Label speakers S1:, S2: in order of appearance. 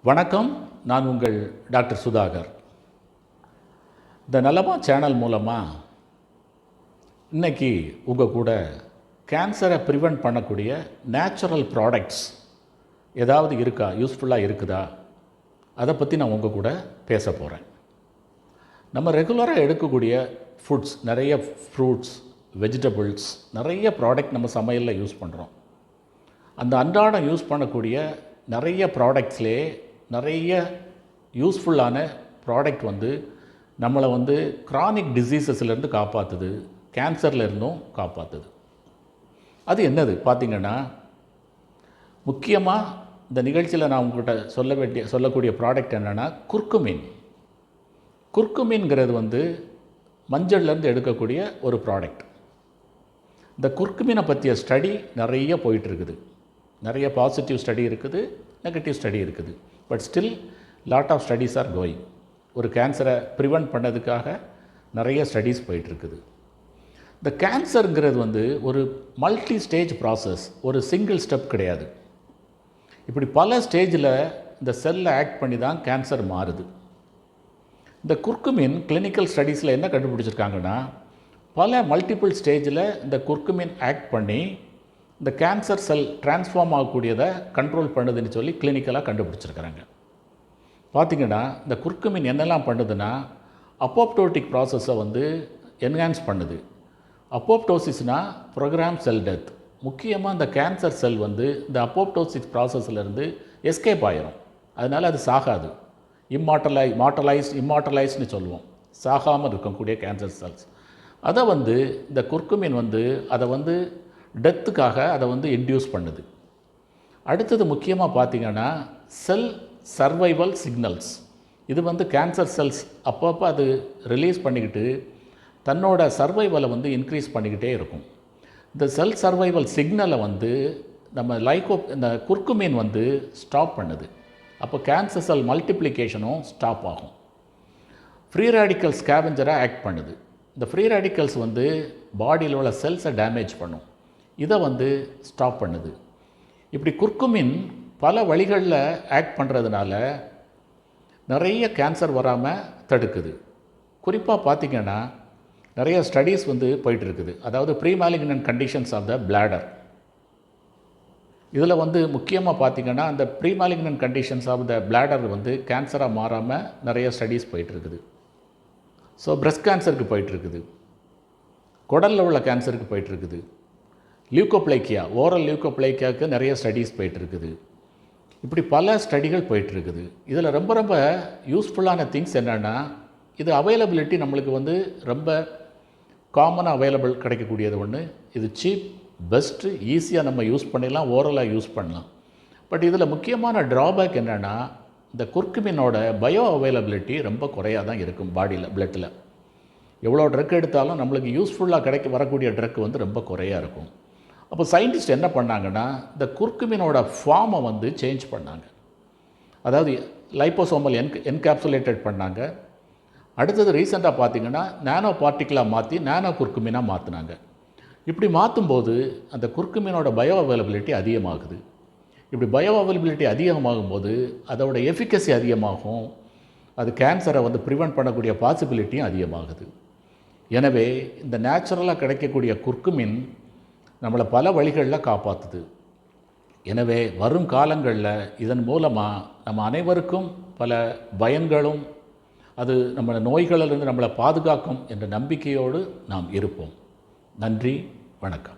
S1: வணக்கம். நான் உங்கள் டாக்டர் சுதாகர். இந்த நலமா சேனல் மூலமாக இன்றைக்கி உங்கள் கூட கேன்சரை ப்ரிவெண்ட் பண்ணக்கூடிய நேச்சுரல் ப்ராடக்ட்ஸ் ஏதாவது இருக்கா, யூஸ்ஃபுல்லாக இருக்குதா, அதை பற்றி நான் உங்கள் கூட பேச போகிறேன். நம்ம ரெகுலராக எடுக்கக்கூடிய ஃபுட்ஸ், நிறைய ஃப்ரூட்ஸ், வெஜிடபிள்ஸ், நிறைய ப்ராடக்ட் நம்ம சமையலில் யூஸ் பண்ணுறோம். அந்த அன்றாடம் யூஸ் பண்ணக்கூடிய நிறைய ப்ராடக்ட்ஸ்லேயே நிறைய யூஸ்ஃபுல்லான ப்ராடக்ட் நம்மளை க்ரானிக் டிசீசஸ்லேருந்து காப்பாற்றுது, கேன்சர்லேருந்தும் காப்பாற்றுது. அது என்னது பார்த்திங்கன்னா, முக்கியமாக இந்த நிகழ்ச்சியில் நான் உங்கள்கிட்ட சொல்லக்கூடிய ப்ராடக்ட் என்னென்னா குர்குமின். குர்குமின்ங்கிறது மஞ்சள்லேருந்து எடுக்கக்கூடிய ஒரு ப்ராடக்ட். இந்த குர்குமினை பற்றிய ஸ்டடி நிறைய போயிட்டுருக்குது. நிறைய பாசிட்டிவ் ஸ்டடி இருக்குது, நெகட்டிவ் ஸ்டடி இருக்குது. But still lot of studies are going. ஒரு கேன்சரை ப்ரிவெண்ட் பண்ணதுக்காக நிறைய ஸ்டடீஸ் போயிட்டுருக்குது. இந்த கேன்சருங்கிறது ஒரு மல்டி ஸ்டேஜ் ப்ராசஸ், ஒரு சிங்கிள் ஸ்டெப் கிடையாது. இப்படி பல ஸ்டேஜில் இந்த செல்லை ஆக்ட் பண்ணி தான் கேன்சர் மாறுது. இந்த குர்குமின் கிளினிக்கல் ஸ்டடீஸில் என்ன கண்டுபிடிச்சிருக்காங்கன்னா, பல மல்டிபிள் ஸ்டேஜில் இந்த குர்குமின் ஆக்ட் பண்ணி இந்த கேன்சர் செல் டிரான்ஸ்ஃபார்ம் ஆகக்கூடியதை கண்ட்ரோல் பண்ணுதுன்னு சொல்லி கிளினிக்கலாக கண்டுபிடிச்சிருக்கிறாங்க. பார்த்திங்கன்னா, இந்த குர்குமின் என்னெல்லாம் பண்ணுதுன்னா, அப்போப்டோட்டிக் ப்ராசஸை என்ஹான்ஸ் பண்ணுது. அப்போப்டோசிஸ்னால் ப்ரோக்ராம் செல் டெத். முக்கியமாக இந்த கேன்சர் செல் இந்த அப்போப்டோசிஸ் ப்ராசஸ்லேருந்து எஸ்கேப் ஆகிரும். அதனால் அது சாகாது. இம்மார்டலைஸ்ட்னு சொல்லுவோம். சாகாமல் இருக்கக்கூடிய கேன்சர் செல்ஸ். அதை இந்த குர்குமின் அதை டெத்துக்காக அதை இன்டியூஸ் பண்ணுது. அடுத்தது முக்கியமாக பார்த்திங்கன்னா, செல் சர்வைவல் சிக்னல்ஸ். இது கேன்சர் செல்ஸ் அப்பப்போ அது ரிலீஸ் பண்ணிக்கிட்டு தன்னோட சர்வைவலை இன்க்ரீஸ் பண்ணிக்கிட்டே இருக்கும். இந்த செல் சர்வைவல் சிக்னலை நம்ம இந்த குர்குமின் ஸ்டாப் பண்ணுது. அப்போ கேன்சர் செல் மல்டிப்ளிகேஷனும் ஸ்டாப் ஆகும். ஃப்ரீ ரேடிக்கல் ஸ்கேவெஞ்சராக ஆக்ட் பண்ணுது. இந்த ஃப்ரீ ரேடிக்கல்ஸ் பாடியில் உள்ள செல்ஸை டேமேஜ் பண்ணும். இதை ஸ்டாப் பண்ணுது. இப்படி குர்குமின் பல வழிகளில் ஆக்ட் பண்ணுறதுனால நிறைய கேன்சர் வராமல் தடுக்குது. குறிப்பாக பார்த்திங்கன்னா, நிறைய ஸ்டடீஸ் போயிட்டுருக்குது. அதாவது pre malignant conditions of the bladder. இதில் முக்கியமாக பார்த்திங்கன்னா, அந்த pre malignant conditions of the bladder கேன்சராக மாறாமல் நிறைய ஸ்டடீஸ் போயிட்டுருக்குது. ஸோ பிரஸ்ட் கேன்சருக்கு போயிட்டுருக்குது, குடலில் உள்ள கேன்சருக்கு போயிட்டுருக்குது, லியூகோப்ளைக்கியா, ஓரல் லியூகோப்ளைக்கியாவுக்கு நிறைய ஸ்டடீஸ் போயிட்டுருக்குது. இப்படி பல ஸ்டடிகள் போயிட்டுருக்குது. இதில் ரொம்ப ரொம்ப யூஸ்ஃபுல்லான திங்ஸ் என்னென்னா, இது அவைலபிலிட்டி நம்மளுக்கு ரொம்ப காமனாக அவைலபிள் கிடைக்கக்கூடியது ஒன்று. இது சீப், பெஸ்ட்டு, ஈஸியாக நம்ம யூஸ் பண்ணிடலாம், ஓரலாக யூஸ் பண்ணலாம். பட் இதில் முக்கியமான ட்ராபேக் என்னென்னா, இந்த குர்குமினோட பயோ அவைலபிலிட்டி ரொம்ப குறையாக தான் இருக்கும். பாடியில், பிளட்டில் எவ்வளோ ட்ரக் எடுத்தாலும் நம்மளுக்கு யூஸ்ஃபுல்லாக வரக்கூடிய ட்ரக் ரொம்ப குறையாக இருக்கும். அப்போ சயின்டிஸ்ட் என்ன பண்ணாங்கன்னா, இந்த குர்குமினோட ஃபார்மை சேஞ்ச் பண்ணாங்க. அதாவது லைப்போசோமல் என்கேப்சுலேட்டட் பண்ணாங்க. அடுத்தது ரீசெண்டாக பார்த்திங்கன்னா, நானோ பார்ட்டிக்கலாக மாற்றி நானோ குர்குமினாக மாற்றினாங்க. இப்படி மாற்றும்போது அந்த குர்குமினோட பயோ அவைலபிலிட்டி அதிகமாகுது. இப்படி பயோ அவைலபிலிட்டி அதிகமாகும்போது அதோட எஃபிகசி அதிகமாகும். அது கேன்சரை ப்ரிவெண்ட் பண்ணக்கூடிய பாசிபிலிட்டியும் அதிகமாகுது. எனவே இந்த நேச்சுரலாக கிடைக்கக்கூடிய குர்குமின் நம்மளை பல வழிகளில் காப்பாற்றுது. எனவே வரும் காலங்களில் இதன் மூலமாக நம்ம அனைவருக்கும் பல பயன்களும், அது நம்ம நோய்களிலிருந்து நம்மளை பாதுகாக்கும் என்ற நம்பிக்கையோடு நாம் இருப்போம். நன்றி, வணக்கம்.